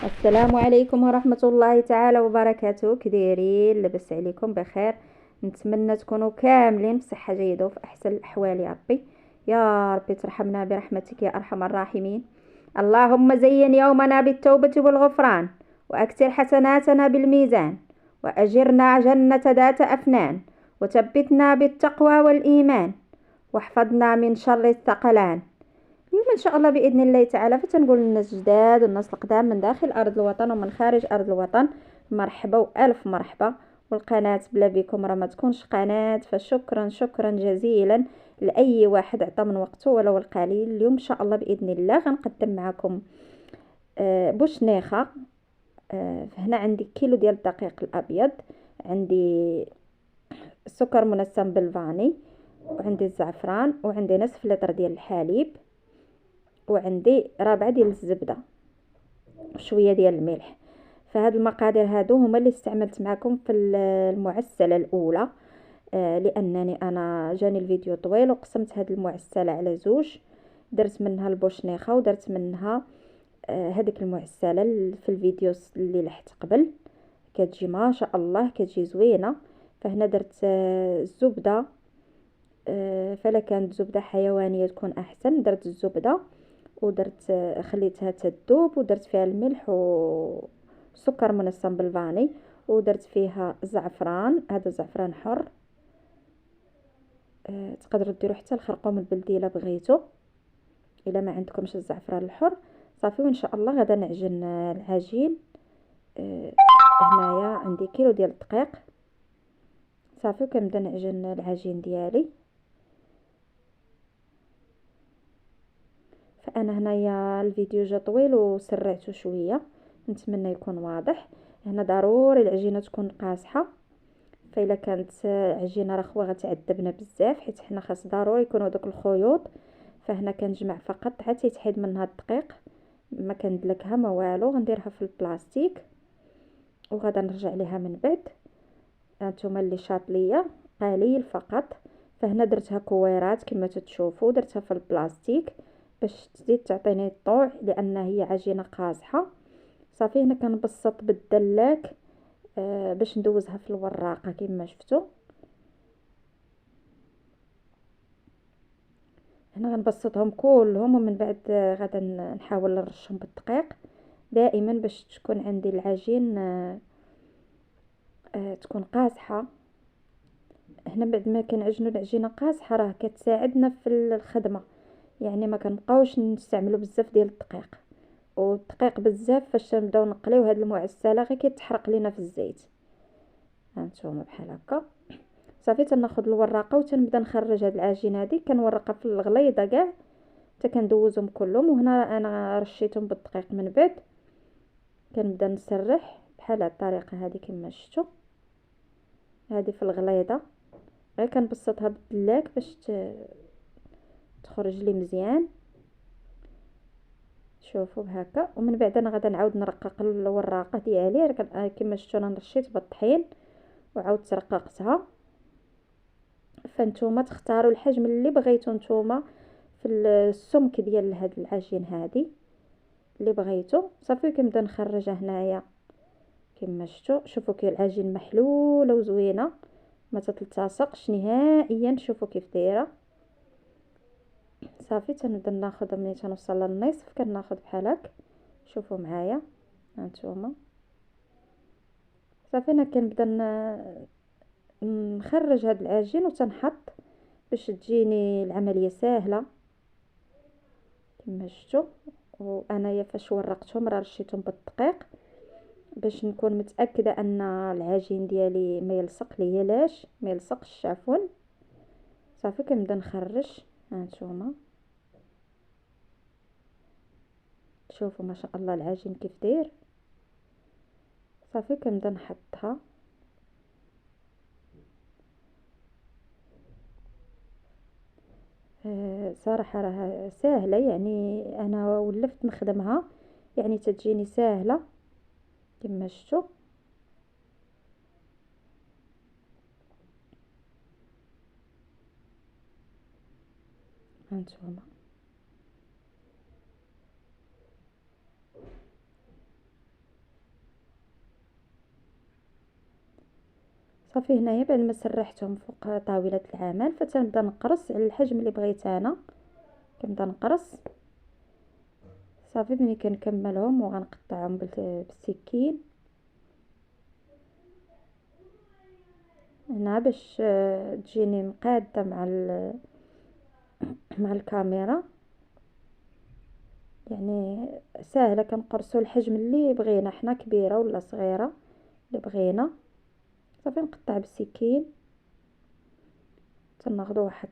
السلام عليكم ورحمة الله تعالى وبركاته. كدايرين؟ لاباس عليكم بخير؟ نتمنى تكونوا كاملين بصحة جيدة وفي أحسن الأحوال يا ربي. يا ربي ترحمنا برحمتك يا أرحم الراحمين. اللهم زين يومنا بالتوبة والغفران، وأكثر حسناتنا بالميزان، وأجرنا جنة ذات أفنان، وثبتنا بالتقوى والإيمان، واحفظنا من شر الثقلان. اليوم ان شاء الله باذن الله تعالى فتنقول للناس جداد والناس القدام من داخل ارض الوطن ومن خارج ارض الوطن مرحبا والف مرحبا. والقناه بلا بكم راه ما تكونش قناه، فشكرا شكرا جزيلا لاي واحد عطى من وقته ولو القليل. اليوم ان شاء الله باذن الله غنقدم معكم بوشنيخه. هنا عندي كيلو ديال الدقيق الابيض، عندي سكر منسم بالفاني، وعندي الزعفران، وعندي نصف لتر ديال الحليب، وعندي ربعة ديال الزبده وشويه ديال الملح. فهاد المقادير هادو هما اللي استعملت معكم في المعسله الاولى. لانني انا جاني الفيديو طويل وقسمت هاد المعسله على زوج، درت منها البوشنيخه ودرت منها هذيك المعسله في الفيديو اللي لحت قبل. كتجي ما شاء الله كتجي زوينه. فهنا درت الزبده، فلا كانت زبده حيوانيه تكون احسن. درت الزبده ودرت خليتها تذوب، ودرت فيها الملح وسكر منسم بالفاني، ودرت فيها زعفران. هذا زعفران حر، تقدروا ديروا حتى الخرقوم البلدي الا بغيتو، الا ما عندكمش الزعفران الحر صافي. وان شاء الله غدا نعجن العجين. هنايا عندي كيلو ديال الدقيق صافي، وكنبدا نعجن العجين ديالي. فانا هنايا الفيديو جا طويل وسرعته شويه، نتمنى يكون واضح. هنا ضروري العجينه تكون قاصحه، فإلا كانت عجينه رخوه غتعذبنا بزاف، حيت حنا خاص ضروري يكونوا دوك الخيوط. فهنا كنجمع فقط حتى يتحيد منها الدقيق، ما كندلكها ما والو. غنديرها في البلاستيك وغادا نرجع ليها من بعد. هانتوما اللي شاط ليا قليل فقط. فهنا درتها كويرات كما تتشوفوا، درتها في البلاستيك باش تزيد تعطيني الطوع، لان هي عجينه قاصحه. صافي هنا كنبسط بالدلاك باش ندوزها في الوراقه كما شفتوا. هنا غنبسطهم كلهم، ومن بعد غادا نحاول نرشهم بالدقيق دائما باش تكون عندي العجين تكون قاصحه. هنا بعد ما كنعجنوا العجينه قاصحه راه كتساعدنا في الخدمه، يعني ما كنبقاوش نستعملوا بزاف ديال الدقيق. والدقيق بزاف فاش نبداو نقليو هاد المعسله غير كيتحرق لينا في الزيت. هانتوما بحال هكا. صافي تناخذ الوراقه وتنبدا نخرج هاد العجين هادي، كنورقها في الغليظه كاع حتى كندوزهم كلهم. وهنا انا رشيتهم بالدقيق من بعد. كنبدا نسرح بحال هاد الطريقه هذه كما شفتوا. هذه في الغليظه غير كنبسطها بالدلاك باش تخرج لي مزيان. شوفوا بهكا. ومن بعد انا غادا نعاود نرقق الوراقه ديالي كما شفتوا انا رشيت بالطحين وعاودت رققتها. فانتوما تختاروا الحجم اللي بغيتو نتوما في السمك ديال هاد العجين هادي اللي بغيتو. صافي كنبدا نخرجها هنايا كما شفتوا. شوفوا كي العجين محلوله وزوينه ما تتلتصقش نهائيا. شوفوا كيف دايره. صافي تنبدا ناخذ ملي تنوصل للنصف كناخذ بحال هكا. شوفوا معايا هانتوما. صافي انا كنبدا نخرج هاد العجين وتنحط باش تجيني العمليه سهله كما شفتوا. وانايا فاش ورقتهم راه رشيتهم بالدقيق باش نكون متاكده ان العجين ديالي ما يلصق ليا، لاش ما يلصقش عفوا. صافي كنبدا نخرج. هانتوما شوفوا ما شاء الله العجين كيف داير. صافي كنبدا نحطها. صراحه راه ساهله، يعني انا ولفت نخدمها يعني تتجيني ساهله كما شفتوا. هانتوما صافي هنايا بعد ما سرحتهم فوق طاولة العمل فتنبدا نقرص على الحجم اللي بغيت انا. كنبدا نقرص صافي ملي كنكملهم وغنقطعهم بالسكين هنا باش تجيني مقاده مع الكاميرا. يعني ساهله كنقرصوا الحجم اللي بغينا حنا، كبيره ولا صغيره اللي بغينا. صافي نقطع بالسكين تناخذ واحد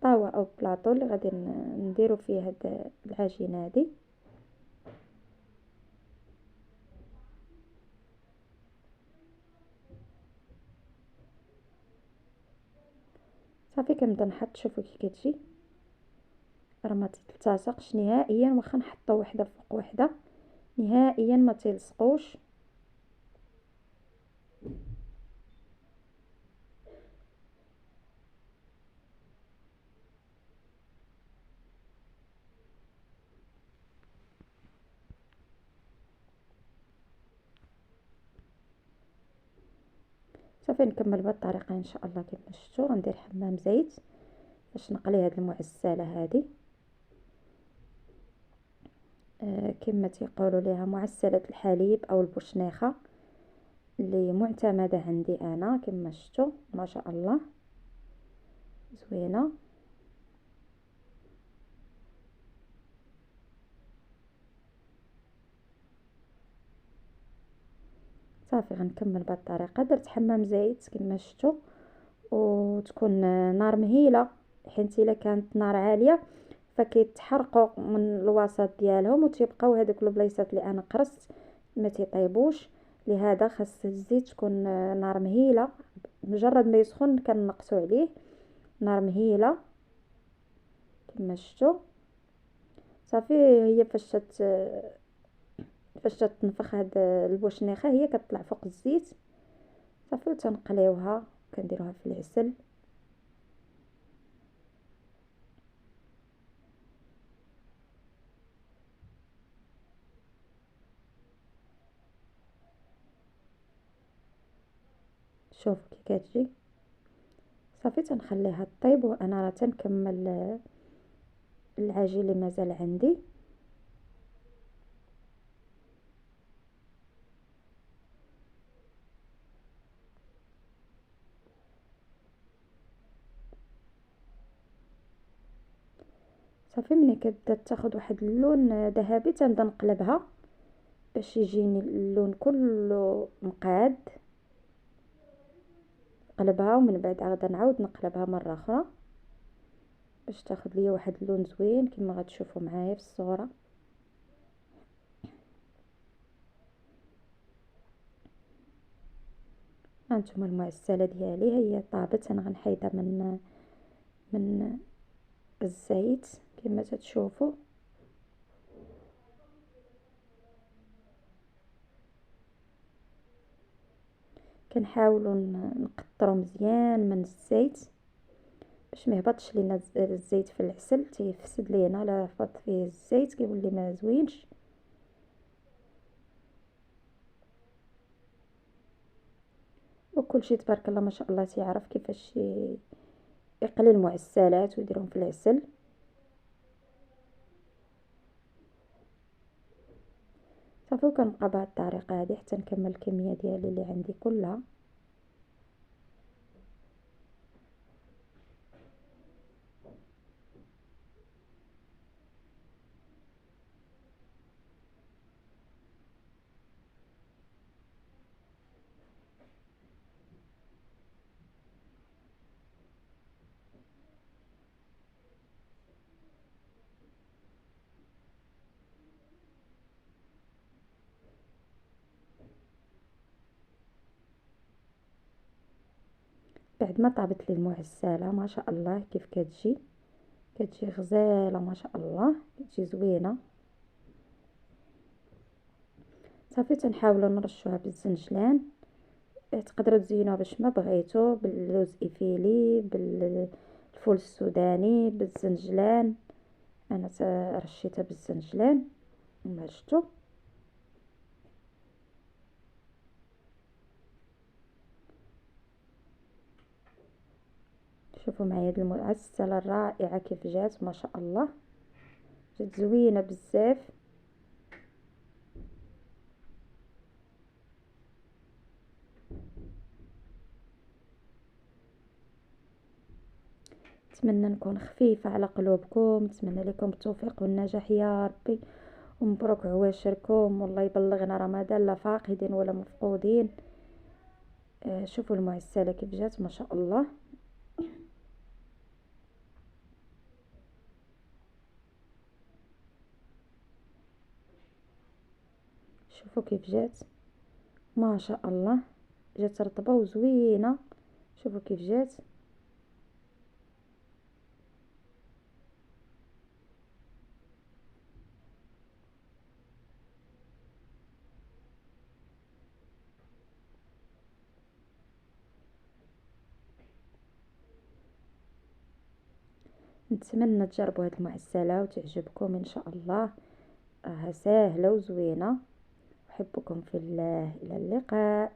طاوه او بلاطو اللي غادي نديرو فيه هاد العجينه هادي. صافي كنبدا نحط، شوفوا كي كتجي راه ما تلتصقش نهائيا، واخا نحطو وحده فوق وحده نهائيا ما تلصقوش. صافي نكمل بهذه الطريقه ان شاء الله. كما شفتوا غندير حمام زيت باش نقلي هذه المعسله هذه. كما تيقولوا ليها معسله الحليب او البوشنيخه اللي معتمده عندي انا. كما شفتوا ما شاء الله زوينه. صافي غنكمل بهذه الطريقه. درت حمام زيت كما شفتوا، وتكون نار مهيله، حيت الا كانت نار عاليه فكيتحرقوا من الوسط ديالهم وتيبقاو هذوك البلايصات اللي انا قرصت ما تيطيبوش. لهذا خاص الزيت تكون نار مهيله، مجرد ما يسخن كنقصوا عليه نار مهيله كما شفتوا. صافي هي فاش تنفخ هاد البوشنيخه هي كتطلع فوق الزيت. صافي وتنقليوها كنديروها في العسل. شوف كي كتجي. صافي تنخليها طيب وانا راه تنكمل العجين اللي مازال عندي. صافي ملي كتبدا تاخد واحد اللون ذهبي تنبدا نقلبها باش يجيني اللون كله مقاد. قلبها ومن بعد عاد نعاود نقلبها مره اخرى باش تاخد ليا واحد اللون زوين كما غتشوفوا معايا في الصوره. هانتوما المعسله ديالي هي طابت. انا غنحيدها من الزيت كما تشوفوا. كنحاولوا نقطروا مزيان من الزيت باش ما يهبطش لينا الزيت في العسل، تيفسد لينا. لا فط فيه الزيت كيولي ما زوينش. وكل شيء تبارك الله ما شاء الله تيعرف كيفاش يقلي المعسلات ويديرهم في العسل. صافي كنبقى بهذه الطريقه هذه حتى نكمل الكميه ديالي اللي عندي كلها. بعد ما طابت لي المعسله ما شاء الله كيف كتجي غزاله ما شاء الله، كتجي زوينه. صافي تنحاولوا نرشوها بالزنجلان. تقدروا تزينوها باش ما بغيتو باللوز ايفيلي، بالفول السوداني، بالزنجلان. انا رشيتها بالزنجلان كما شفتوا. شوفوا معايا هاد المعسله الرائعه كيف جات، ما شاء الله، جات زوينه بزاف. نتمنى نكون خفيفه على قلوبكم، نتمنى لكم التوفيق والنجاح يا ربي، ومبروك عواشركم، والله يبلغنا رمضان لا فاقدين ولا مفقودين. شوفوا المعسله كيف جات، ما شاء الله. شوفوا كيف جات، ما شاء الله، جات رطبه وزوينه. شوفوا كيف جات. نتمنى تجربوا هاد المعسله وتعجبكم ان شاء الله، راها سهله وزوينه. احبكم في الله، الى اللقاء.